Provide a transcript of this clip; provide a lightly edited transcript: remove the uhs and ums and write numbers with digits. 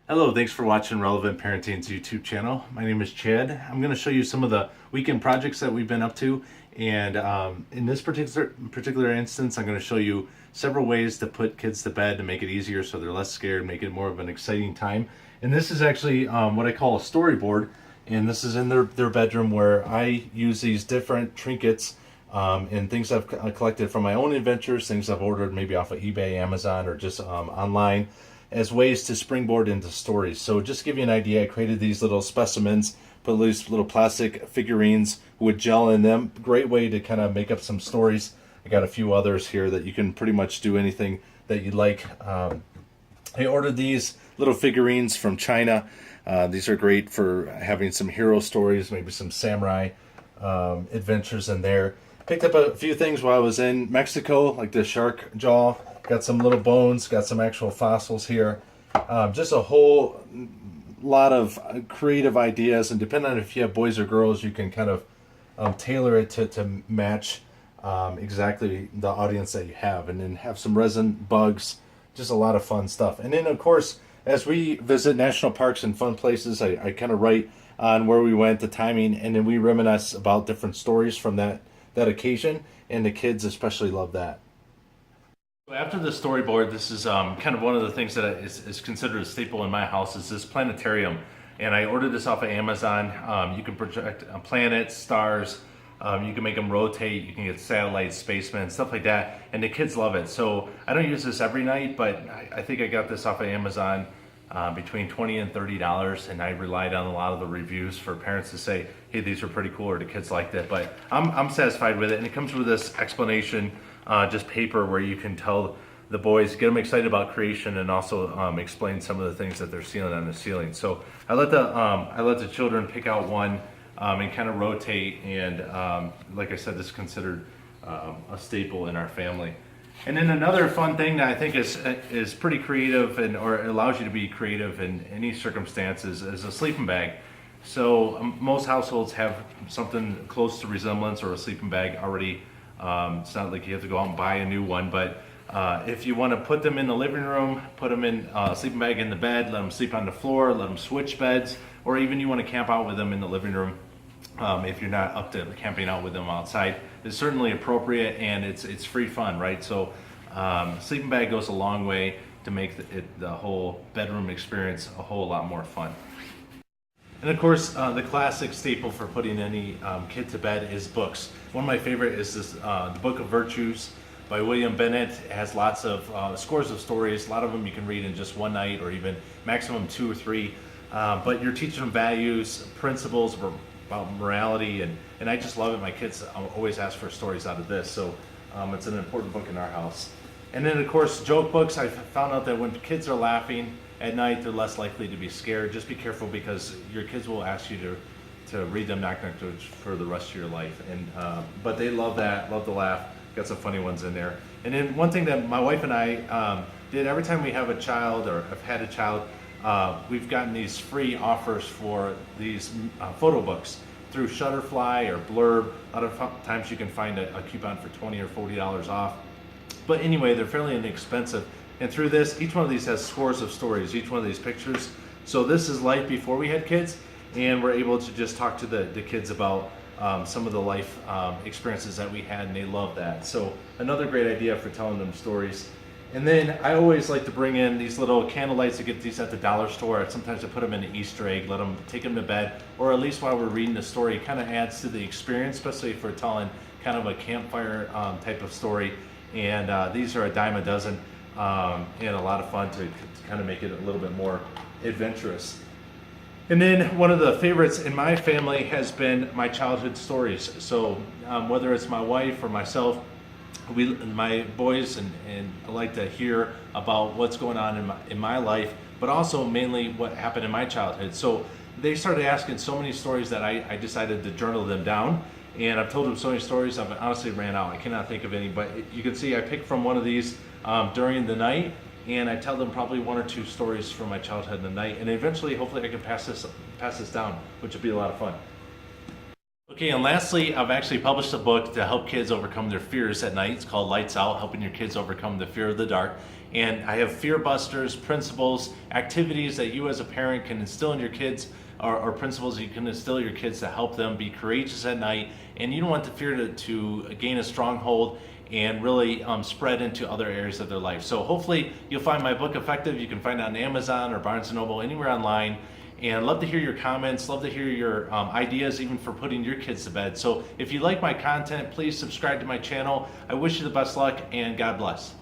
Hello, thanks for watching Relevant Parenting's YouTube channel. My name is Chad. I'm going to show you some of the weekend projects that we've been up to, and in this particular instance, I'm going to show you several ways to put kids to bed to make it easier so they're less scared, make it more of an exciting time. And this is actually what I call a storyboard, and this is in their bedroom where I use these different trinkets and things I've collected from my own adventures, things I've ordered maybe off of eBay, Amazon, or just online as ways to springboard into stories. So just to give you an idea, I created these little specimens, put these little plastic figurines with gel in them. Great way to kind of make up some stories. I got a few others here that you can pretty much do anything that you'd like. I ordered these little figurines from China. These are great for having some hero stories, maybe some samurai adventures in there. Picked up a few things while I was in Mexico, like the shark jaw. Got some little bones, got some actual fossils here. Just a whole lot of creative ideas, and depending on if you have boys or girls, you can kind of tailor it to match exactly the audience that you have, and then have some resin bugs, just a lot of fun stuff. And then, of course, as we visit national parks and fun places, I kind of write on where we went, the timing, and then we reminisce about different stories from that occasion, and the kids especially love that. So after the storyboard, this is kind of one of the things that is considered a staple in my house is this planetarium. And I ordered this off of Amazon. You can project planets, stars, you can make them rotate, you can get satellites, spacemen, stuff like that, and the kids love it. So I don't use this every night, but I think I got this off of Amazon between $20 and $30, and I relied on a lot of the reviews for parents to say, hey, these are pretty cool, or the kids liked it. But I'm satisfied with it, and it comes with this explanation, just paper where you can tell the boys, get them excited about creation, and also explain some of the things that they're seeing on the ceiling. So I let the children pick out one and kind of rotate, and like I said, this is considered a staple in our family. And then another fun thing that I think is pretty creative, or allows you to be creative in any circumstances, is a sleeping bag. So most households have something close to resemblance or a sleeping bag already. It's not like you have to go out and buy a new one, but if you want to put them in the living room, put them in a sleeping bag in the bed, let them sleep on the floor, let them switch beds, or even you want to camp out with them in the living room. If you're not up to camping out with them outside, it's certainly appropriate, and it's free fun, right? So sleeping bag goes a long way to make the whole bedroom experience a whole lot more fun. And of course, the classic staple for putting any kid to bed is books. One of my favorite is this the Book of Virtues by William Bennett. It has lots of scores of stories. A lot of them you can read in just one night, or even maximum 2 or 3. But you're teaching them values, principles about morality, and I just love it. My kids always ask for stories out of this, so it's an important book in our house. And then, of course, joke books. I found out that when kids are laughing at night, they're less likely to be scared. Just be careful, because your kids will ask you to read them knock knock jokes for the rest of your life. And but they love that, love to laugh. Got some funny ones in there. And then one thing that my wife and I did every time we have a child, or have had a child, we've gotten these free offers for these photo books through Shutterfly or Blurb. A lot of times you can find a coupon for $20 or $40 off. But anyway, they're fairly inexpensive. And through this, each one of these has scores of stories, each one of these pictures. So this is life before we had kids, and we're able to just talk to the kids about some of the life experiences that we had, and they love that. So another great idea for telling them stories. And then I always like to bring in these little candle lights. I get these at the dollar store. Sometimes I put them in an Easter egg, let them take them to bed, or at least while we're reading the story, it kind of adds to the experience, especially if we're telling kind of a campfire type of story. And these are a dime a dozen, and a lot of fun to kind of make it a little bit more adventurous. And then one of the favorites in my family has been my childhood stories. So whether it's my wife or myself, my boys and I like to hear about what's going on in my life, but also mainly what happened in my childhood. So they started asking so many stories that I decided to journal them down. And I've told them so many stories, I've honestly ran out. I cannot think of any, but you can see I picked from one of these during the night, and I tell them probably 1 or 2 stories from my childhood in the night, and eventually, hopefully, I can pass this down, which will be a lot of fun. Okay, and lastly, I've actually published a book to help kids overcome their fears at night. It's called Lights Out, Helping Your Kids Overcome the Fear of the Dark. And I have fear busters, principles, activities that you as a parent can instill in your kids, or principles you can instill your kids to help them be courageous at night. And you don't want the fear to gain a stronghold and really spread into other areas of their life. So hopefully you'll find my book effective. You can find it on Amazon or Barnes & Noble, anywhere online. And love to hear your comments, love to hear your ideas even for putting your kids to bed. So if you like my content, please subscribe to my channel. I wish you the best luck, and God bless.